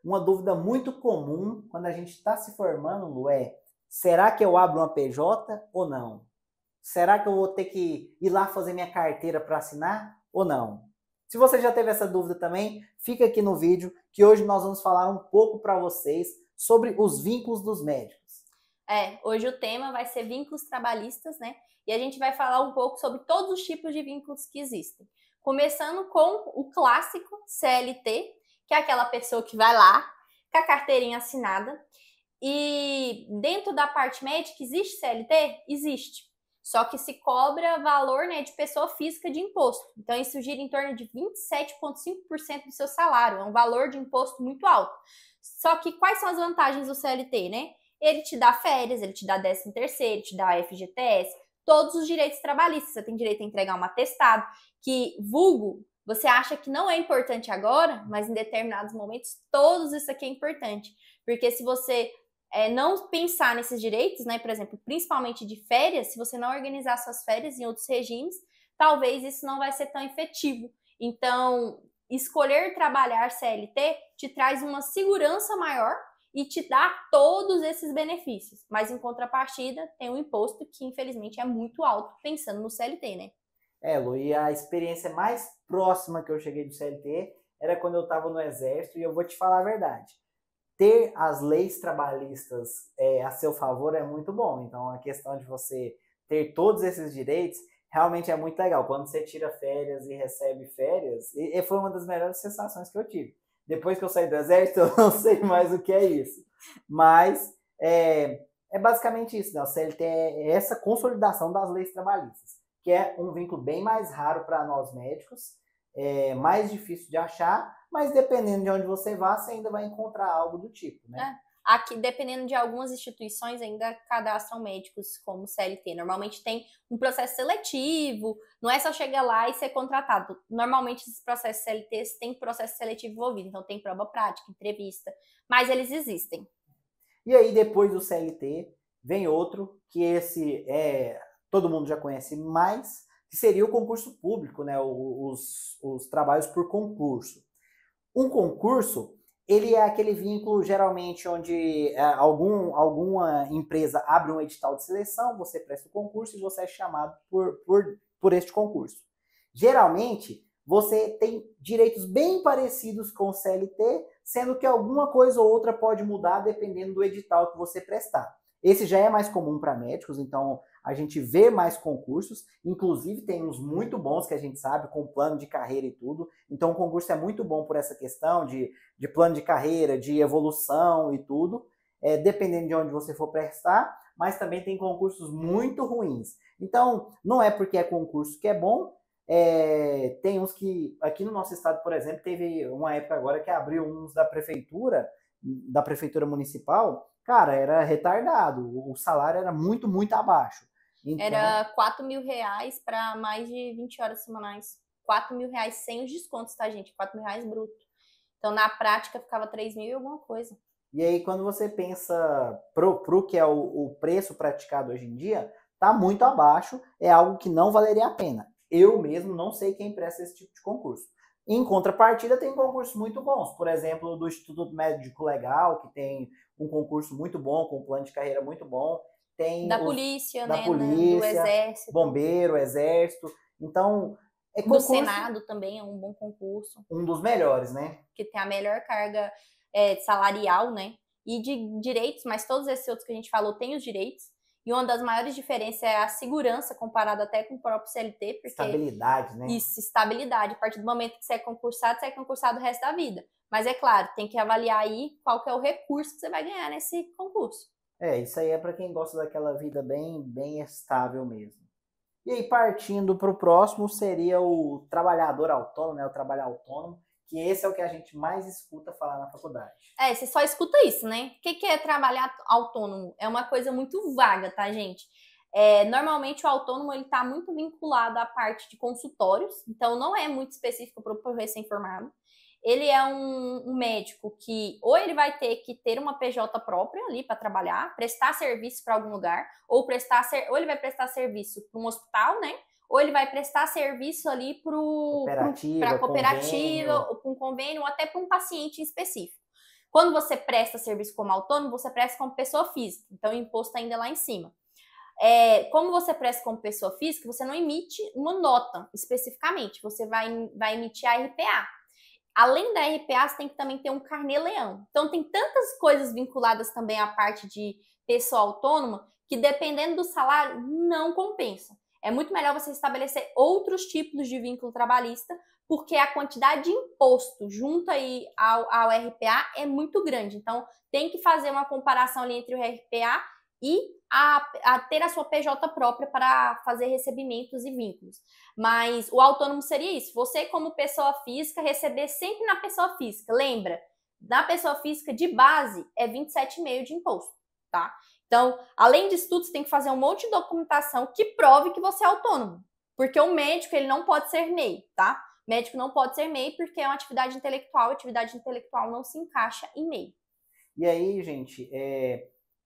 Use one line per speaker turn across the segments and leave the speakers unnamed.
uma dúvida muito comum quando a gente está se formando, Lu, é: será que eu abro uma PJ ou não? Será que eu vou ter que ir lá fazer minha carteira para assinar ou não? Se você já teve essa dúvida também, fica aqui no vídeo que hoje nós vamos falar um pouco para vocês sobre os vínculos dos médicos.
Hoje o tema vai ser vínculos trabalhistas, né? E a gente vai falar um pouco sobre todos os tipos de vínculos que existem. Começando com o clássico CLT, que é aquela pessoa que vai lá com a carteirinha assinada. E dentro da parte médica, existe CLT? Existe. Só que se cobra valor, né, de pessoa física de imposto. Então, isso gira em torno de 27,5% do seu salário. É um valor de imposto muito alto. Só que quais são as vantagens do CLT, né? Ele te dá férias, ele te dá 13º, ele te dá FGTS, todos os direitos trabalhistas. Você tem direito a entregar um atestado, que vulgo, você acha que não é importante agora, mas em determinados momentos, todos isso aqui é importante. Porque se você não pensar nesses direitos, né, por exemplo, principalmente de férias, se você não organizar suas férias em outros regimes, talvez isso não vai ser tão efetivo. Então, escolher trabalhar CLT te traz uma segurança maior e te dá todos esses benefícios. Mas, em contrapartida, tem um imposto que, infelizmente, é muito alto, pensando no CLT, né?
Lu, e a experiência mais próxima que eu cheguei do CLT era quando eu estava no Exército, e eu vou te falar a verdade. Ter as leis trabalhistas a seu favor é muito bom. Então, a questão de você ter todos esses direitos realmente é muito legal. Quando você tira férias e recebe férias, e foi uma das melhores sensações que eu tive. Depois que eu saí do Exército, eu não sei mais o que é isso. Mas é basicamente isso, né? O CLT é essa consolidação das leis trabalhistas, que é um vínculo bem mais raro para nós médicos, mais difícil de achar, mas dependendo de onde você vá, você ainda vai encontrar algo do tipo, né?
Aqui, dependendo de algumas instituições, ainda cadastram médicos como CLT. Normalmente tem um processo seletivo, não é só chegar lá e ser contratado. Normalmente esses processos CLTs têm processo seletivo envolvido, então tem prova prática, entrevista, mas eles existem.
E aí, depois do CLT, vem outro, que esse todo mundo já conhece mais, que seria o concurso público, né? Os trabalhos por concurso. Um concurso, ele é aquele vínculo, geralmente, onde alguma empresa abre um edital de seleção, você presta o concurso e você é chamado por este concurso. Geralmente, você tem direitos bem parecidos com o CLT, sendo que alguma coisa ou outra pode mudar dependendo do edital que você prestar. Esse já é mais comum para médicos, então a gente vê mais concursos, inclusive tem uns muito bons que a gente sabe, com plano de carreira e tudo. Então o concurso é muito bom por essa questão de plano de carreira, de evolução e tudo, dependendo de onde você for prestar, mas também tem concursos muito ruins. Então não é porque é concurso que é bom. Tem uns que, aqui no nosso estado, por exemplo, teve uma época agora que abriu uns da prefeitura municipal, cara, era retardado, o salário era muito, muito abaixo. Então,
era 4 mil reais para mais de 20 horas semanais. 4 mil reais sem os descontos, tá, gente? 4 mil reais bruto. Então, na prática, ficava 3 mil e alguma coisa.
E aí, quando você pensa pro que é o preço praticado hoje em dia, tá muito abaixo, é algo que não valeria a pena. Eu mesmo não sei quem presta esse tipo de concurso. Em contrapartida, tem concursos muito bons. Por exemplo, do Instituto Médico Legal, que tem um concurso muito bom, com um plano de carreira muito bom. Tem
Da
os
polícia,
da
né? Do
polícia,
exército.
bombeiro, exército. Então, é
Do
concurso
Senado também é um bom concurso.
um dos melhores, né?
Que tem a melhor carga salarial, né? E de direitos, mas todos esses outros que a gente falou têm os direitos. E uma das maiores diferenças é a segurança comparada até com o próprio CLT, porque
Estabilidade, né?
isso, estabilidade. A partir do momento que você é concursado o resto da vida. Mas é claro, tem que avaliar aí qual que é o recurso que você vai ganhar nesse concurso.
Isso aí é para quem gosta daquela vida bem, bem estável mesmo. E aí, partindo para o próximo, seria o trabalhador autônomo, né? O trabalho autônomo, que esse é o que a gente mais escuta falar na faculdade.
Você só escuta isso, né? O que é trabalhar autônomo? É uma coisa muito vaga, tá, gente? Normalmente o autônomo ele está muito vinculado à parte de consultórios, então não é muito específico para o recém-formado. Ele é um médico que ou ele vai ter que ter uma PJ própria ali para trabalhar, prestar serviço para algum lugar, ou ele vai prestar serviço para um hospital, né? Ou ele vai prestar serviço ali para a cooperativa,
convênio.
ou para um convênio, ou até para um paciente específico. Quando você presta serviço como autônomo, você presta como pessoa física, então o imposto ainda é lá em cima. Como você presta como pessoa física, você não emite uma nota especificamente, você vai emitir a RPA. Além da RPA, você tem que também ter um carnê-leão. Então, tem tantas coisas vinculadas também à parte de pessoa autônoma que, dependendo do salário, não compensa. É muito melhor você estabelecer outros tipos de vínculo trabalhista, porque a quantidade de imposto junto aí ao RPA é muito grande. Então, tem que fazer uma comparação ali entre o RPA e a ter a sua PJ própria para fazer recebimentos e vínculos. Mas o autônomo seria isso, você como pessoa física receber sempre na pessoa física. Lembra, na pessoa física de base é 27,5% de imposto, tá? Então, além disso tudo, você tem que fazer um monte de documentação que prove que você é autônomo. Porque o médico, ele não pode ser MEI, tá? Médico não pode ser MEI porque é uma atividade intelectual não se encaixa em MEI.
E aí, gente,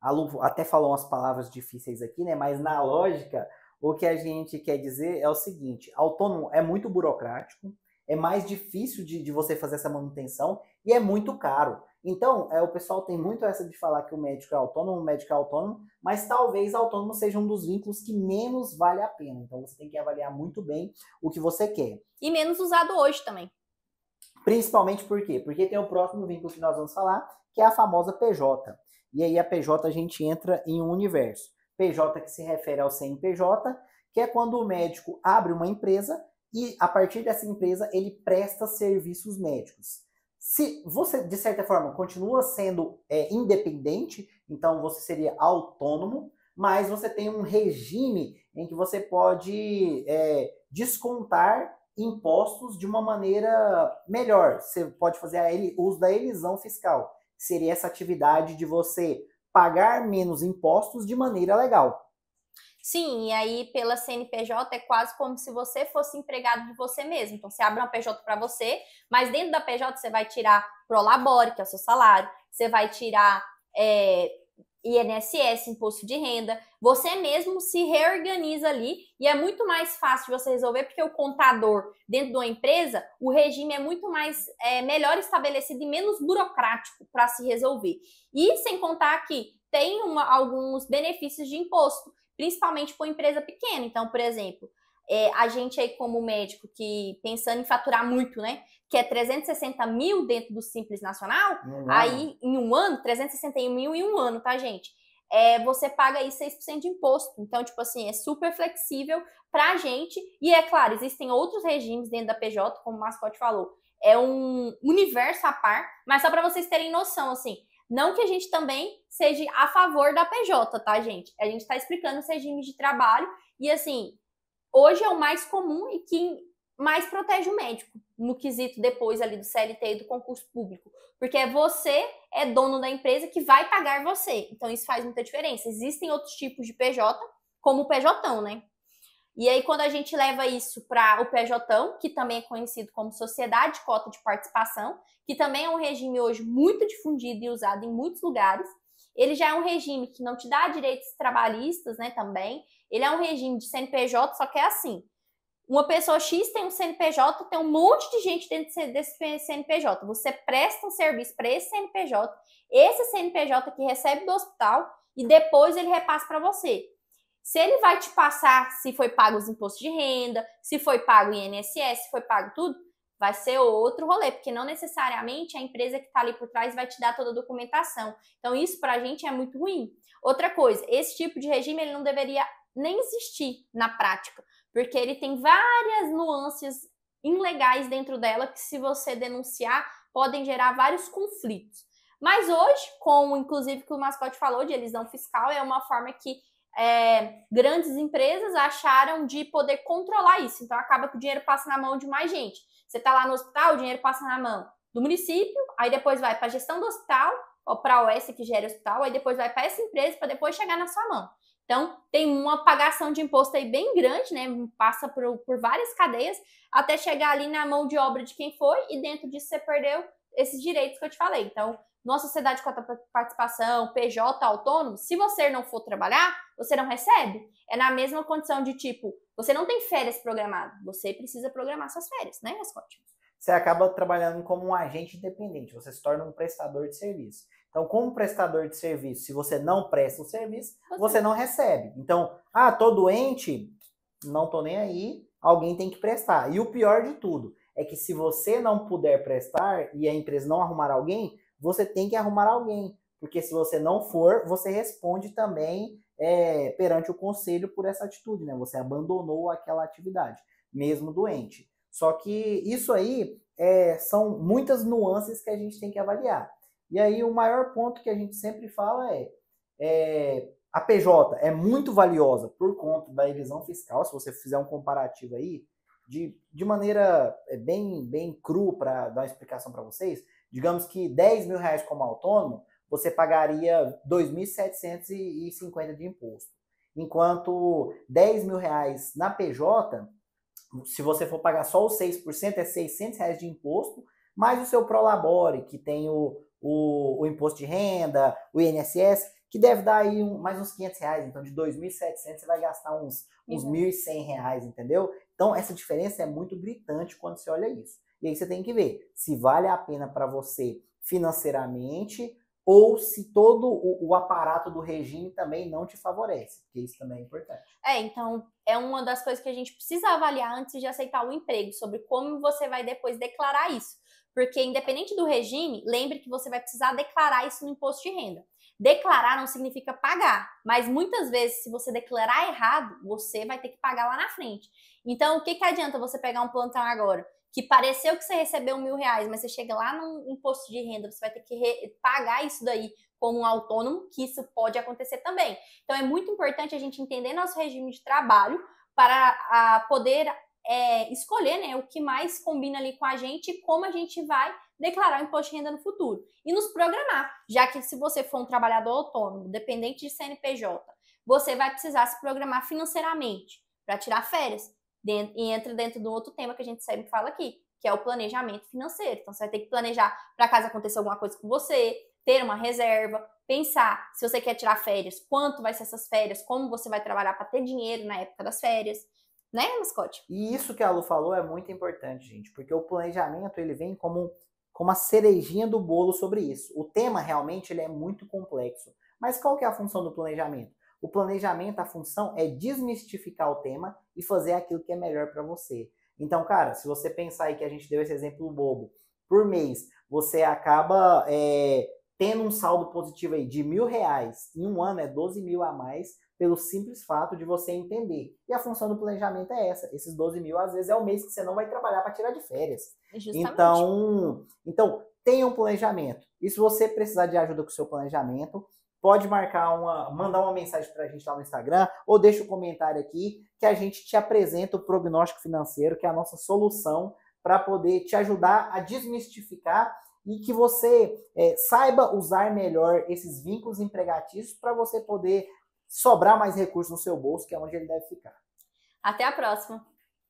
a Lu até falou umas palavras difíceis aqui, né? Mas na lógica, o que a gente quer dizer é o seguinte: autônomo é muito burocrático, é mais difícil de você fazer essa manutenção e é muito caro. Então, o pessoal tem muito essa de falar que o médico é autônomo, mas talvez autônomo seja um dos vínculos que menos vale a pena. Então, você tem que avaliar muito bem o que você quer.
E menos usado hoje também.
Principalmente por quê? Porque tem o próximo vínculo que nós vamos falar, que é a famosa PJ. E aí a PJ a gente entra em um universo. PJ que se refere ao CNPJ, que é quando o médico abre uma empresa e a partir dessa empresa ele presta serviços médicos. Se você, de certa forma, continua sendo independente, então você seria autônomo, mas você tem um regime em que você pode descontar impostos de uma maneira melhor. Você pode fazer uso da elisão fiscal, que seria essa atividade de você pagar menos impostos de maneira legal.
Sim, e aí pela CNPJ é quase como se você fosse empregado de você mesmo. Então você abre uma PJ para você, mas dentro da PJ você vai tirar Prolabore, que é o seu salário, você vai tirar INSS, imposto de renda, você mesmo se reorganiza ali e é muito mais fácil de você resolver porque o contador dentro de uma empresa, o regime é muito mais melhor estabelecido e menos burocrático para se resolver. E sem contar que tem alguns benefícios de imposto, principalmente para uma empresa pequena. Então, por exemplo, a gente aí como médico que pensando em faturar muito, né? Que é 360 mil dentro do Simples Nacional, aí em um ano, 361 mil em um ano, tá, gente? Você paga aí 6% de imposto. Então, tipo assim, é super flexível pra gente. E é claro, existem outros regimes dentro da PJ, como o Mascote falou. É um universo à par, mas só para vocês terem noção, assim, não que a gente também seja a favor da PJ, tá, gente? A gente tá explicando os regimes de trabalho e, assim, hoje é o mais comum e que mais protege o médico no quesito depois ali do CLT e do concurso público. Porque você é dono da empresa que vai pagar você. Então, isso faz muita diferença. Existem outros tipos de PJ, como o PJão, né? E aí, quando a gente leva isso para o PJão, que também é conhecido como Sociedade de Cota de Participação, que também é um regime hoje muito difundido e usado em muitos lugares, ele já é um regime que não te dá direitos trabalhistas, né, também. Ele é um regime de CNPJ, só que é assim. Uma pessoa X tem um CNPJ, tem um monte de gente dentro desse CNPJ. Você presta um serviço para esse CNPJ que recebe do hospital e depois ele repassa para você. Se ele vai te passar se foi pago os impostos de renda, se foi pago o INSS, se foi pago tudo, vai ser outro rolê, porque não necessariamente a empresa que está ali por trás vai te dar toda a documentação. Então isso para a gente é muito ruim. Outra coisa, esse tipo de regime ele não deveria nem existir na prática, porque ele tem várias nuances ilegais dentro dela que, se você denunciar, podem gerar vários conflitos. Mas hoje, como inclusive que o Mascote falou de elisão fiscal, é uma forma que grandes empresas acharam de poder controlar isso. Então acaba que o dinheiro passa na mão de mais gente. Você está lá no hospital, o dinheiro passa na mão do município, aí depois vai para a gestão do hospital, ou para a OS que gera o hospital, aí depois vai para essa empresa para depois chegar na sua mão. Então, tem uma pagação de imposto aí bem grande, né? Passa por várias cadeias até chegar ali na mão de obra de quem foi e dentro disso você perdeu esses direitos que eu te falei. Então, numa sociedade de cota de participação, PJ, autônomo, se você não for trabalhar, você não recebe. É na mesma condição de tipo, você não tem férias programadas, você precisa programar suas férias, né, Mascote?
você acaba trabalhando como um agente independente, você se torna um prestador de serviço. Então, como prestador de serviço, se você não presta o serviço, você não recebe. Então, tô doente, não tô nem aí, alguém tem que prestar. E o pior de tudo é que se você não puder prestar e a empresa não arrumar alguém, você tem que arrumar alguém. Porque se você não for, você responde também perante o conselho por essa atitude, né? Você abandonou aquela atividade, mesmo doente. Só que isso aí são muitas nuances que a gente tem que avaliar. E aí o maior ponto que a gente sempre fala a PJ é muito valiosa por conta da elisão fiscal. Se você fizer um comparativo aí, de maneira bem cru para dar uma explicação para vocês, digamos que R$10.000 como autônomo, você pagaria R$ 2.750 de imposto. Enquanto R$10.000 na PJ, se você for pagar só os 6%, é R$600 de imposto, mais o seu Prolabore, que tem o imposto de renda, o INSS, que deve dar aí mais uns R$500. Então, de 2.700 você vai gastar uns R$1.100, entendeu? Então, essa diferença é muito gritante quando você olha isso. E aí você tem que ver se vale a pena para você financeiramente ou se todo o aparato do regime também não te favorece, porque isso também é importante.
Então, é uma das coisas que a gente precisa avaliar antes de aceitar o emprego, sobre como você vai depois declarar isso. Porque, independente do regime, lembre que você vai precisar declarar isso no imposto de renda. Declarar não significa pagar, mas muitas vezes, se você declarar errado, você vai ter que pagar lá na frente. Então, o que adianta você pegar um plantão agora, que pareceu que você recebeu R$1.000, mas você chega lá no imposto de renda, você vai ter que pagar isso daí como um autônomo, que isso pode acontecer também. Então, é muito importante a gente entender nosso regime de trabalho para poder escolher, né, o que mais combina ali com a gente e como a gente vai declarar o imposto de renda no futuro. E nos programar, já que se você for um trabalhador autônomo, dependente de CNPJ, você vai precisar se programar financeiramente para tirar férias. E entra dentro de um outro tema que a gente sempre fala aqui, que é o planejamento financeiro. Então, você vai ter que planejar para caso aconteça alguma coisa com você, ter uma reserva, pensar se você quer tirar férias, quanto vai ser essas férias, como você vai trabalhar para ter dinheiro na época das férias. Né, mascote?
E isso que a Lu falou é muito importante, gente, porque o planejamento ele vem como a cerejinha do bolo sobre isso. O tema realmente ele é muito complexo. Mas qual que é a função do planejamento? O planejamento, a função é desmistificar o tema e fazer aquilo que é melhor para você. Então, cara, se você pensar aí que a gente deu esse exemplo bobo, por mês você acaba tendo um saldo positivo aí de R$1.000, em um ano é 12 mil a mais, pelo simples fato de você entender. E a função do planejamento é essa. Esses 12 mil, às vezes, é o mês que você não vai trabalhar para tirar de férias.
Justamente.
Então, tenha um planejamento. E se você precisar de ajuda com o seu planejamento, pode mandar uma mensagem para a gente lá no Instagram, ou deixa um comentário aqui, que a gente te apresenta o prognóstico financeiro, que é a nossa solução para poder te ajudar a desmistificar e que você saiba usar melhor esses vínculos empregatícios para você poder sobrar mais recursos no seu bolso, que é onde ele deve ficar.
Até a próxima!